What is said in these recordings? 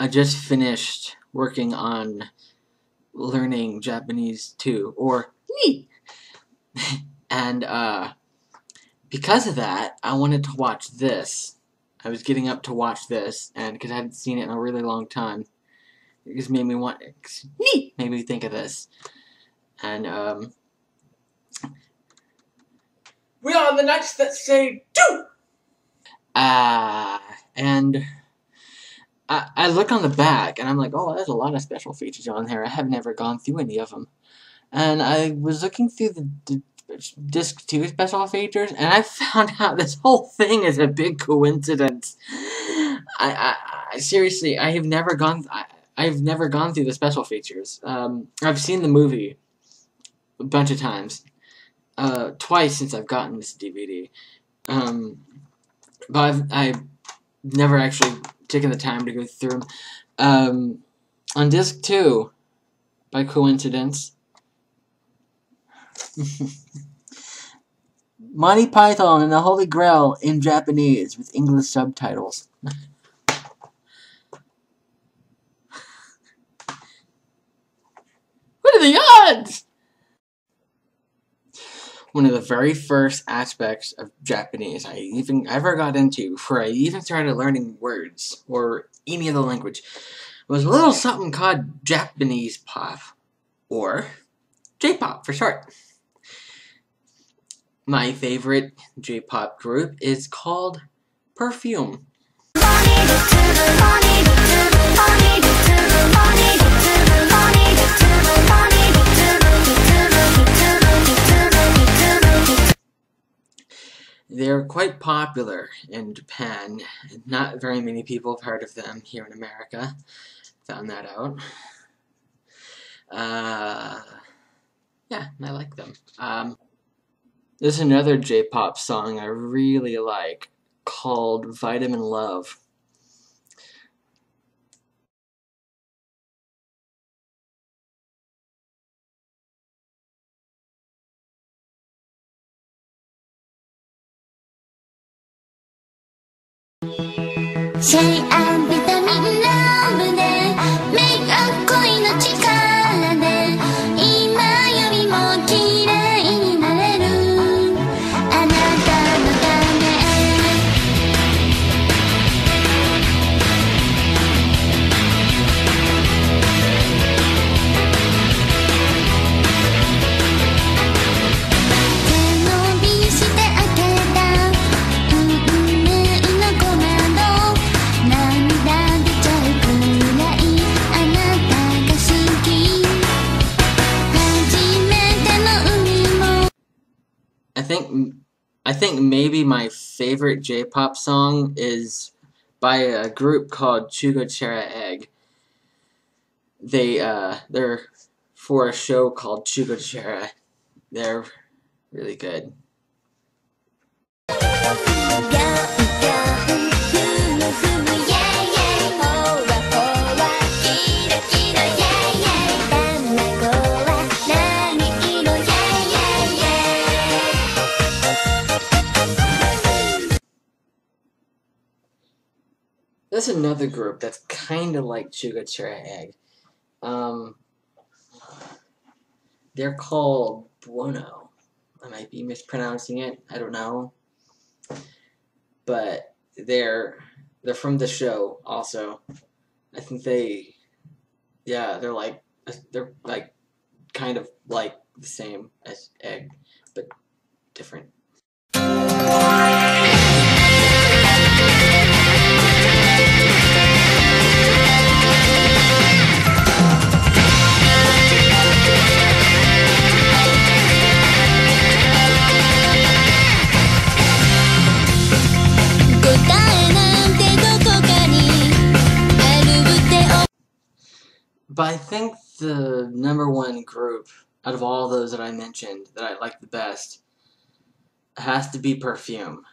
I just finished working on learning Japanese too, or ni. And because of that, I wanted to watch this. I was getting up to watch this, and because I hadn't seen it in a really long time, it just made me made me think of this. And we are the knights that say do. And I look on the back, and I'm like, oh, there's a lot of special features on here. I have never gone through any of them. And I was looking through the Disc 2 special features, and I found out this whole thing is a big coincidence. I seriously, I've never gone through the special features. I've seen the movie a bunch of times, twice since I've gotten this DVD. But I've never actually taken the time to go through them. On Disc 2, by coincidence, Monty Python and the Holy Grail in Japanese with English subtitles. What are the odds? One of the very first aspects of Japanese I ever got into before I even started learning words or any other language was a little something called Japanese pop, or J-pop for short. My favorite J-pop group is called Perfume. They're quite popular in Japan. Not very many people have heard of them here in America. Found that out. Yeah, I like them. There's another J-pop song I really like called Vitamin Love. I think maybe my favorite J-pop song is by a group called Shugo, Chara, Egg. They're for a show called Shugo, Chara. They're really good. There's another group that's kind of like Shugo, Chara, Egg. They're called Buono. I might be mispronouncing it. I don't know. But they're from the show also. I think they're like kind of like the same as Egg, but different. But I think the #1 group out of all those that I mentioned that I like the best has to be Perfume.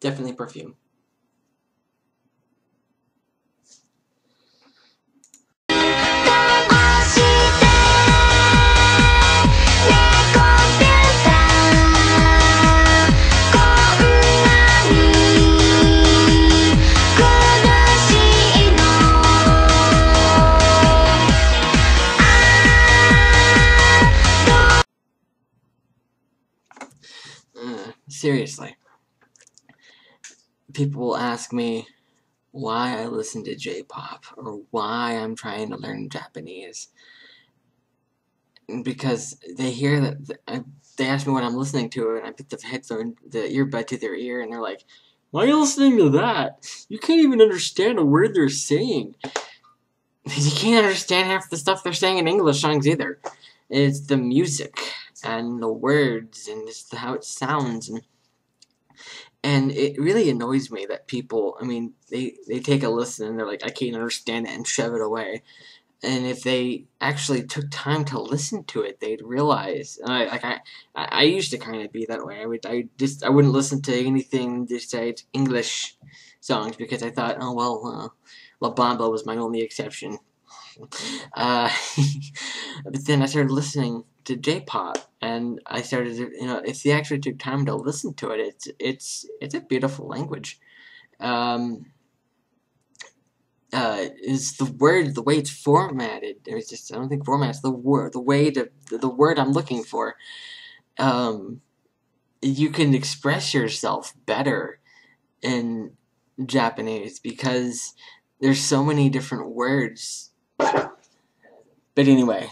Definitely Perfume. Seriously. People will ask me why I listen to J-pop or why I'm trying to learn Japanese. Because they hear that they ask me what I'm listening to, and I put the earbud to their ear, and they're like, "Why are you listening to that? You can't even understand a word they're saying." You can't understand half the stuff they're saying in English songs either. It's the music and the words and just how it sounds, and it really annoys me that people, I mean, they take a listen and they're like, I can't understand it, and shove it away. And if they actually took time to listen to it, they'd realize. I used to kind of be that way. I wouldn't listen to anything besides English songs because I thought, oh well, La Bamba was my only exception. But then I started listening to J-pop, and I started, if they actually took time to listen to it, it's a beautiful language. Is the word, the way it's formatted. There's just, I don't think format's the word. The word I'm looking for. You can express yourself better in Japanese because there's so many different words. But anyway,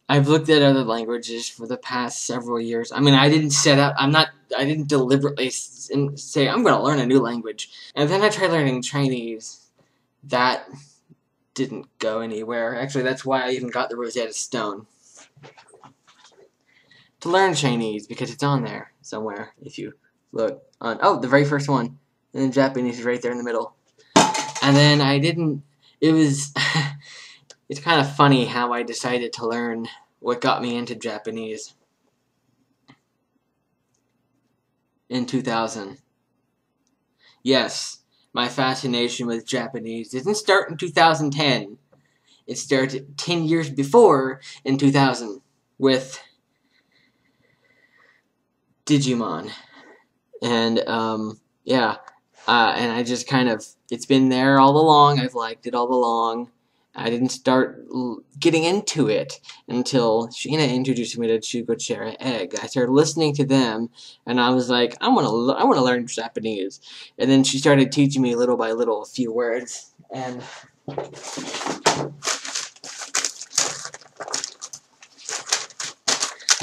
I've looked at other languages for the past several years. I mean, I didn't deliberately say, I'm going to learn a new language. And then I tried learning Chinese. That didn't go anywhere. Actually, that's why I even got the Rosetta Stone. To learn Chinese, because it's on there somewhere, if you look on, oh, the very first one. And then Japanese is right there in the middle. And then it was... It's kind of funny how I decided to learn what got me into Japanese in 2000. Yes, my fascination with Japanese didn't start in 2010. It started 10 years before, in 2000, with Digimon. And, yeah, and I just kind of, it's been there all along. I've liked it all along. I didn't start getting into it until Sheena introduced me to Shugo, Chara, Egg. I started listening to them, and I was like, I want to learn Japanese. And then she started teaching me little by little a few words, and I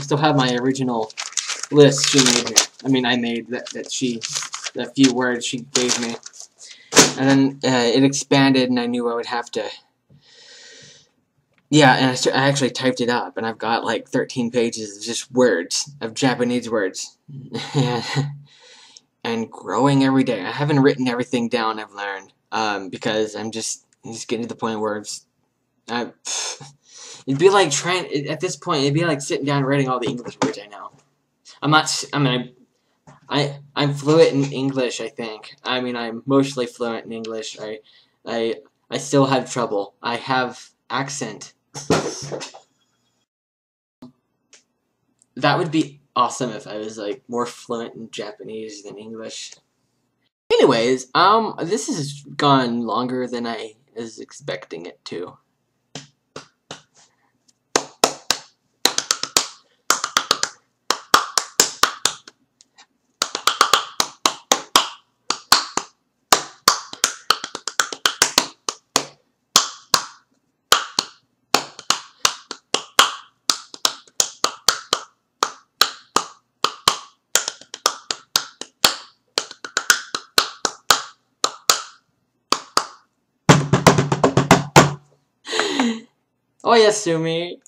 still have my original list she made me. I mean, I made the few words she gave me, and then it expanded, and I knew I would have to. Yeah, and I actually typed it up, and I've got like 13 pages of just words, of Japanese words. And growing every day. I haven't written everything down I've learned, because I'm just getting to the point where it'd be like at this point, it'd be like sitting down and writing all the English words I know. I'm fluent in English, I think. I mean, I'm mostly fluent in English. I still have trouble. I have accent. That would be awesome if I was like more fluent in Japanese than English. Anyways, this has gone longer than I was expecting it to. Oh yes, Sumi.